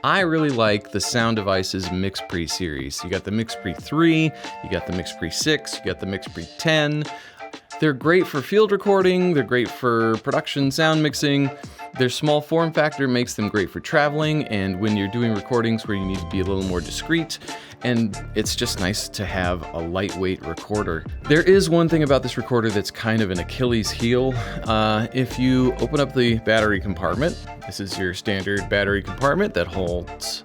I really like the Sound Devices MixPre series. You got the MixPre 3, you got the MixPre 6, you got the MixPre 10. They're great for field recording, they're great for production sound mixing. Their small form factor makes them great for traveling and when you're doing recordings where you need to be a little more discreet. And it's just nice to have a lightweight recorder. There is one thing about this recorder that's kind of an Achilles heel. If you open up the battery compartment, this is your standard battery compartment that holds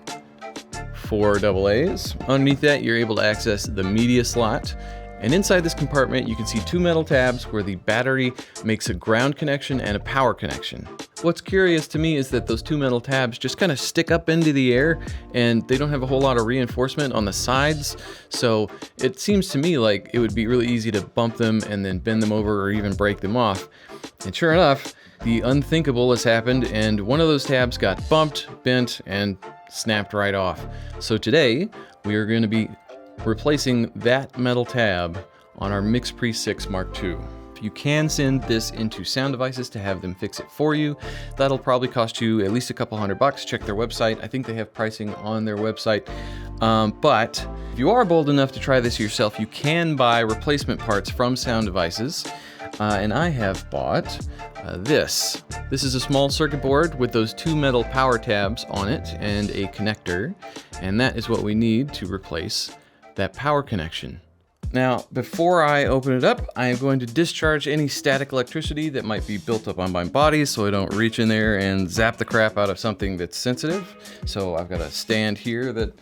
4 AA's. Underneath that, you're able to access the media slot. And inside this compartment, you can see 2 metal tabs where the battery makes a ground connection and a power connection. What's curious to me is that those 2 metal tabs just kind of stick up into the air and they don't have a whole lot of reinforcement on the sides. So it seems to me like it would be really easy to bump them and then bend them over or even break them off. And sure enough, the unthinkable has happened and one of those tabs got bumped, bent, and snapped right off. So today, we are going to be replacing that metal tab on our MixPre 6 Mark II. You can send this into Sound Devices to have them fix it for you. That'll probably cost you at least a couple $100. Check their website. I think they have pricing on their website. But if you are bold enough to try this yourself, you can buy replacement parts from Sound Devices. And I have bought this. This is a small circuit board with those 2 metal power tabs on it and a connector. And that is what we need to replace that power connection. Now, before I open it up, I am going to discharge any static electricity that might be built up on my body so I don't reach in there and zap the crap out of something that's sensitive. So I've got a stand here that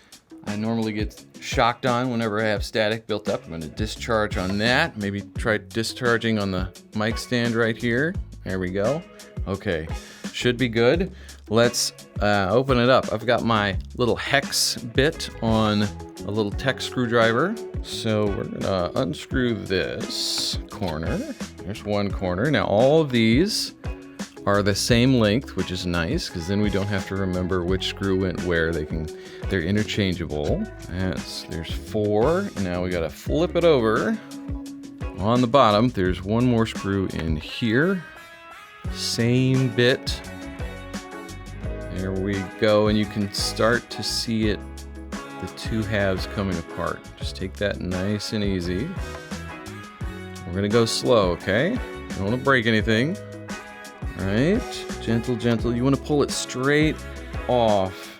I normally get shocked on whenever I have static built up. I'm going to discharge on that. Maybe try discharging on the mic stand right here. There we go. Okay, should be good. Let's open it up. I've got my little hex bit on a little tech screwdriver. So we're gonna unscrew this corner. There's one corner. Now all of these are the same length, which is nice because then we don't have to remember which screw went where. They're interchangeable. There's 4. Now we gotta flip it over. On the bottom, there's one more screw in here. Same bit. There we go, and you can start to see it, the 2 halves coming apart. Just take that nice and easy. We're gonna go slow, okay? Don't wanna break anything. All right, gentle, gentle. You wanna pull it straight off.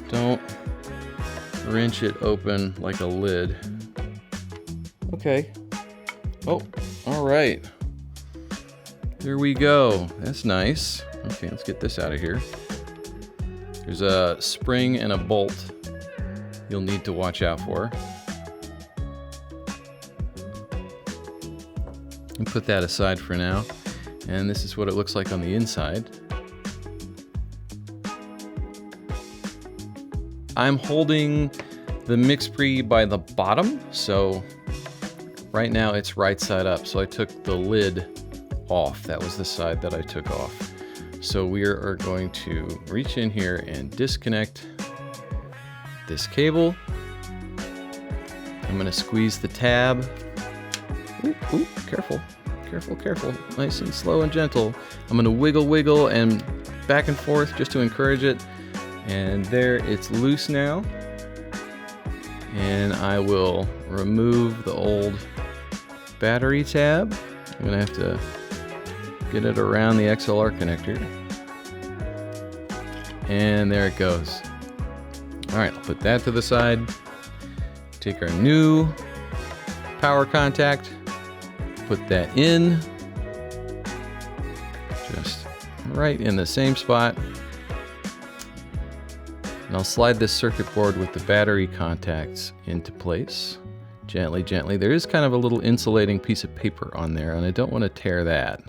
Don't wrench it open like a lid. Okay. Oh, all right. There we go. That's nice. Okay, let's get this out of here. There's a spring and a bolt you'll need to watch out for. And put that aside for now. And this is what it looks like on the inside. I'm holding the MixPre by the bottom, so right now it's right side up. So I took the lid off. That was the side that I took off. So we are going to reach in here and disconnect this cable. I'm going to squeeze the tab. Ooh, careful, careful, careful. Nice and slow and gentle. I'm going to wiggle and back and forth just to encourage it. And there, it's loose now. And I will remove the old battery tab. I'm going to have to get it around the XLR connector. And there it goes. All right, I'll put that to the side. Take our new power contact, put that in, just right in the same spot. And I'll slide this circuit board with the battery contacts into place. Gently, gently. There is kind of a little insulating piece of paper on there, and I don't want to tear that.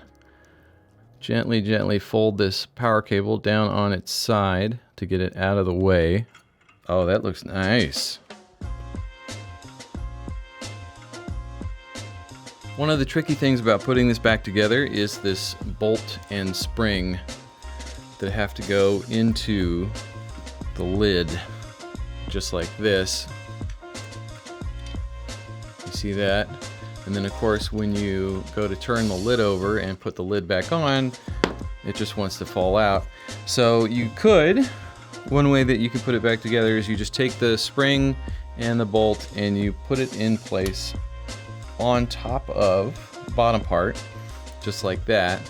Gently, gently fold this power cable down on its side to get it out of the way. Oh, that looks nice. One of the tricky things about putting this back together is this bolt and spring that have to go into the lid, just like this. You see that? And then of course when you go to turn the lid over and put the lid back on, it just wants to fall out. So you could One way that you can put it back together is you just take the spring and the bolt and you put it in place on top of the bottom part, just like that.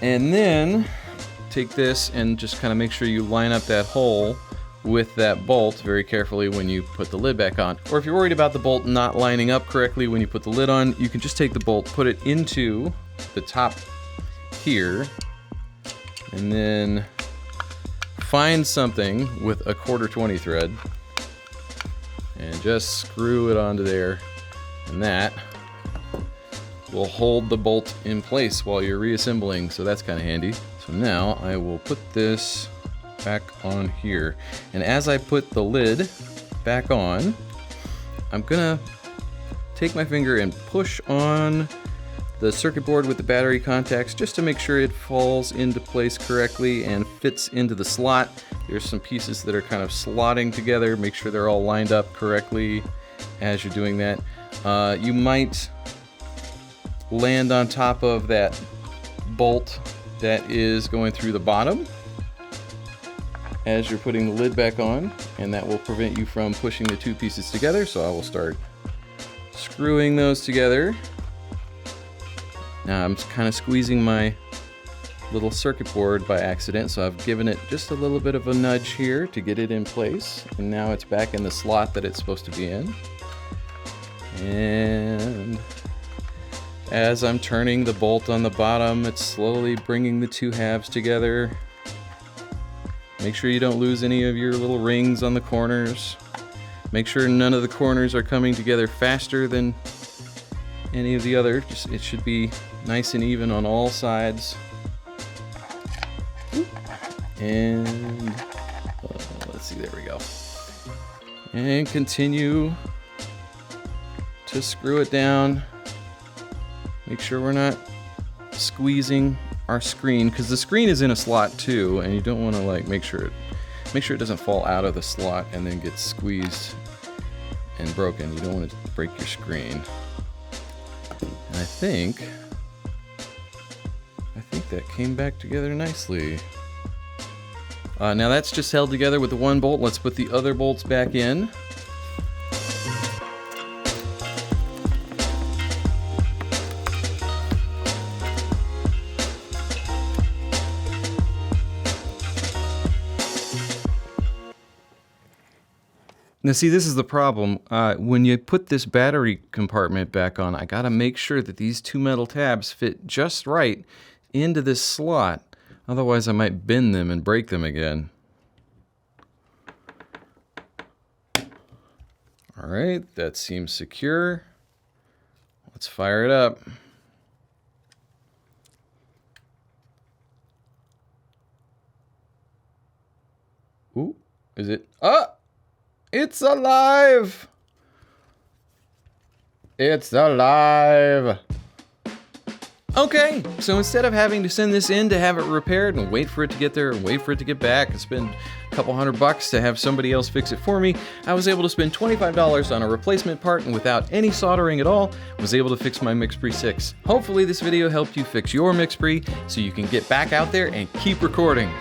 And then take this and just kind of make sure you line up that hole with that bolt very carefully when you put the lid back on. Or if you're worried about the bolt not lining up correctly when you put the lid on, you can just take the bolt, put it into the top here, and then find something with a 1/4 thread and just screw it onto there, and that will hold the bolt in place while you're reassembling, so that's kind of handy. So now I will put this back on here, and as I put the lid back on, I'm gonna take my finger and push on the circuit board with the battery contacts just to make sure it falls into place correctly and fits into the slot. There's some pieces that are kind of slotting together. Make sure they're all lined up correctly as you're doing that. You might land on top of that bolt that is going through the bottom as you're putting the lid back on, and that will prevent you from pushing the two pieces together. So I will start screwing those together. Now I'm kind of squeezing my little circuit board by accident, so I've given it just a little bit of a nudge here to get it in place, and now it's back in the slot that it's supposed to be in. And as I'm turning the bolt on the bottom, it's slowly bringing the two halves together. Make sure you don't lose any of your little rings on the corners. Make sure none of the corners are coming together faster than any of the other. Just, it should be nice and even on all sides. And let's see, there we go. And continue to screw it down. Make sure we're not squeezing our screen, because the screen is in a slot too, and you don't want to like make sure it doesn't fall out of the slot and then get squeezed and broken. You don't want to break your screen. And I think that came back together nicely. Now that's just held together with the one bolt. Let's put the other bolts back in. Now see, this is the problem. When you put this battery compartment back on, I gotta make sure that these two metal tabs fit just right into this slot. Otherwise I might bend them and break them again. All right, that seems secure. Let's fire it up. Ooh, is it? It's alive! It's alive! Okay, so instead of having to send this in to have it repaired and wait for it to get there and wait for it to get back and spend a couple $100 to have somebody else fix it for me, I was able to spend $25 on a replacement part, and without any soldering at all, was able to fix my MixPre 6. Hopefully this video helped you fix your MixPre so you can get back out there and keep recording.